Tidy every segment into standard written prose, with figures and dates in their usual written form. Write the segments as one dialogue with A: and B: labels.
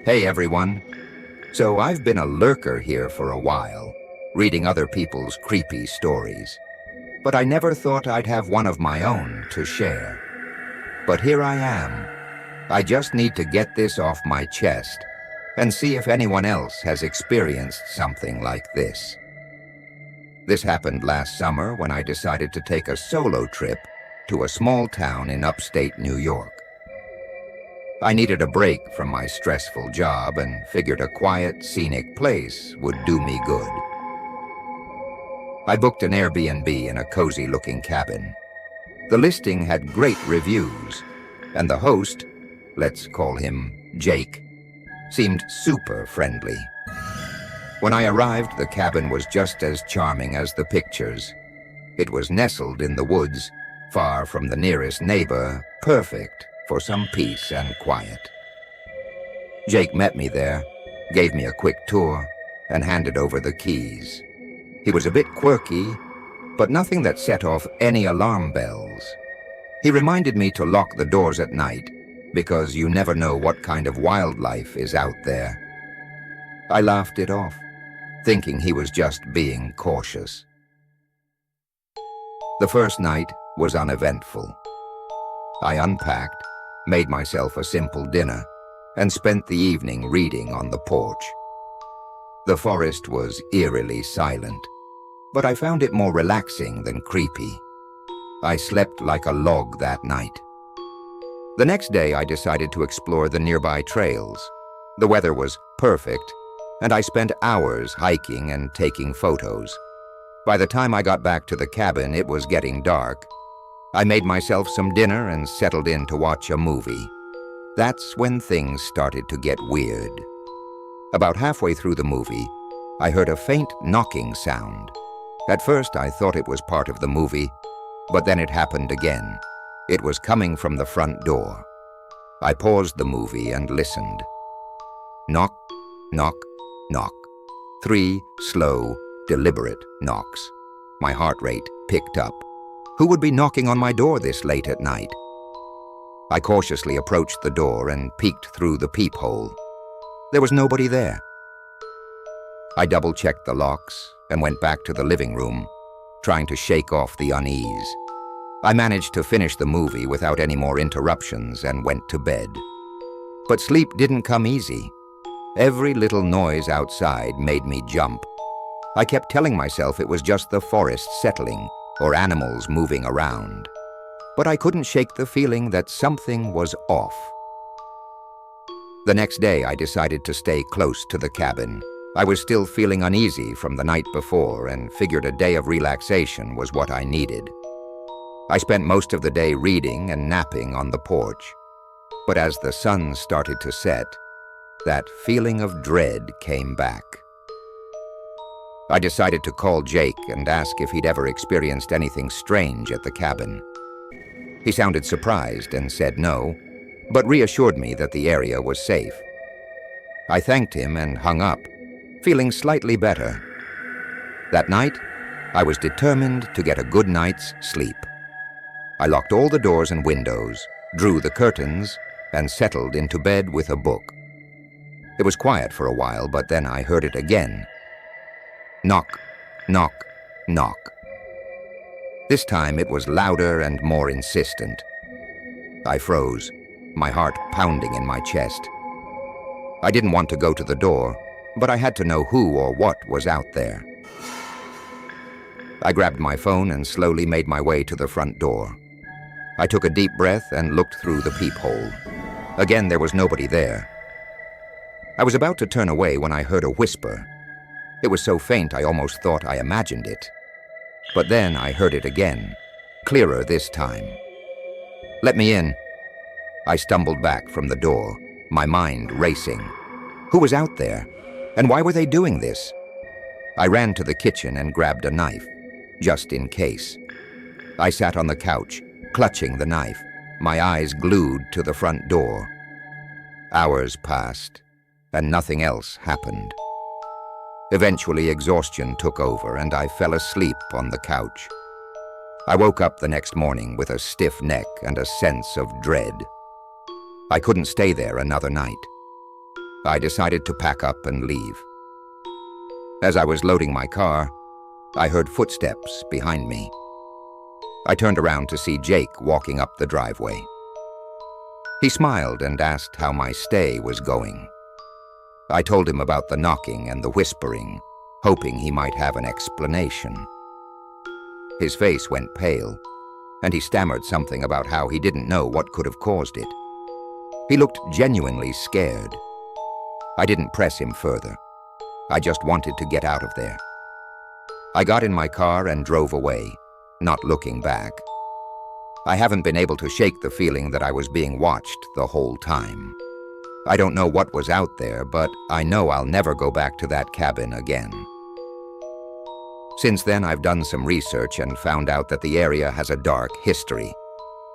A: Hey everyone. So I've been a lurker here for a while, reading other people's creepy stories. But I never thought I'd have one of my own to share. But here I am. I just need to get this off my chest and see if anyone else has experienced something like this. This happened last summer when I decided to take a solo trip to a small town in upstate New York. I needed a break from my stressful job and figured a quiet, scenic place would do me good. I booked an Airbnb in a cozy-looking cabin. The listing had great reviews, and the host, let's call him Jake, seemed super friendly. When I arrived, the cabin was just as charming as the pictures. It was nestled in the woods, far from the nearest neighbor, perfect for some peace and quiet. Jake met me there, gave me a quick tour, and handed over the keys. He was a bit quirky, but nothing that set off any alarm bells. He reminded me to lock the doors at night, because you never know what kind of wildlife is out there. I laughed it off, thinking he was just being cautious. The first night was uneventful. I unpacked, made myself a simple dinner, and spent the evening reading on the porch. The forest was eerily silent, but I found it more relaxing than creepy. I slept like a log that night. The next day I decided to explore the nearby trails. The weather was perfect, and I spent hours hiking and taking photos. By the time I got back to the cabin, it was getting dark. I made myself some dinner and settled in to watch a movie. That's when things started to get weird. About halfway through the movie, I heard a faint knocking sound. At first, I thought it was part of the movie, but then it happened again. It was coming from the front door. I paused the movie and listened. Knock, knock, knock. 3 slow, deliberate knocks. My heart rate picked up. Who would be knocking on my door this late at night? I cautiously approached the door and peeked through the peephole. There was nobody there. I double-checked the locks and went back to the living room, trying to shake off the unease. I managed to finish the movie without any more interruptions and went to bed. But sleep didn't come easy. Every little noise outside made me jump. I kept telling myself it was just the forest settling or animals moving around. But I couldn't shake the feeling that something was off. The next day, I decided to stay close to the cabin. I was still feeling uneasy from the night before and figured a day of relaxation was what I needed. I spent most of the day reading and napping on the porch. But as the sun started to set, that feeling of dread came back. I decided to call Jake and ask if he'd ever experienced anything strange at the cabin. He sounded surprised and said no, but reassured me that the area was safe. I thanked him and hung up, feeling slightly better. That night, I was determined to get a good night's sleep. I locked all the doors and windows, drew the curtains, and settled into bed with a book. It was quiet for a while, but then I heard it again. Knock, knock, knock. This time it was louder and more insistent. I froze, my heart pounding in my chest. I didn't want to go to the door, but I had to know who or what was out there. I grabbed my phone and slowly made my way to the front door. I took a deep breath and looked through the peephole. Again, there was nobody there. I was about to turn away when I heard a whisper. It was so faint I almost thought I imagined it. But then I heard it again, clearer this time. "Let me in." I stumbled back from the door, my mind racing. Who was out there? And why were they doing this? I ran to the kitchen and grabbed a knife, just in case. I sat on the couch, clutching the knife, my eyes glued to the front door. Hours passed, and nothing else happened. Eventually, exhaustion took over, and I fell asleep on the couch. I woke up the next morning with a stiff neck and a sense of dread. I couldn't stay there another night. I decided to pack up and leave. As I was loading my car, I heard footsteps behind me. I turned around to see Jake walking up the driveway. He smiled and asked how my stay was going. I told him about the knocking and the whispering, hoping he might have an explanation. His face went pale, and he stammered something about how he didn't know what could have caused it. He looked genuinely scared. I didn't press him further. I just wanted to get out of there. I got in my car and drove away, not looking back. I haven't been able to shake the feeling that I was being watched the whole time. I don't know what was out there, but I know I'll never go back to that cabin again. Since then, I've done some research and found out that the area has a dark history.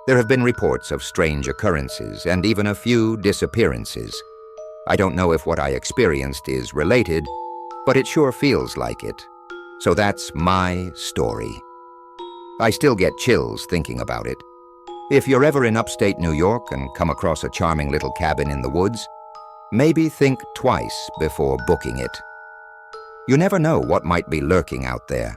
A: There have been reports of strange occurrences and even a few disappearances. I don't know if what I experienced is related, but it sure feels like it. So that's my story. I still get chills thinking about it. If you're ever in upstate New York and come across a charming little cabin in the woods, maybe think twice before booking it. You never know what might be lurking out there.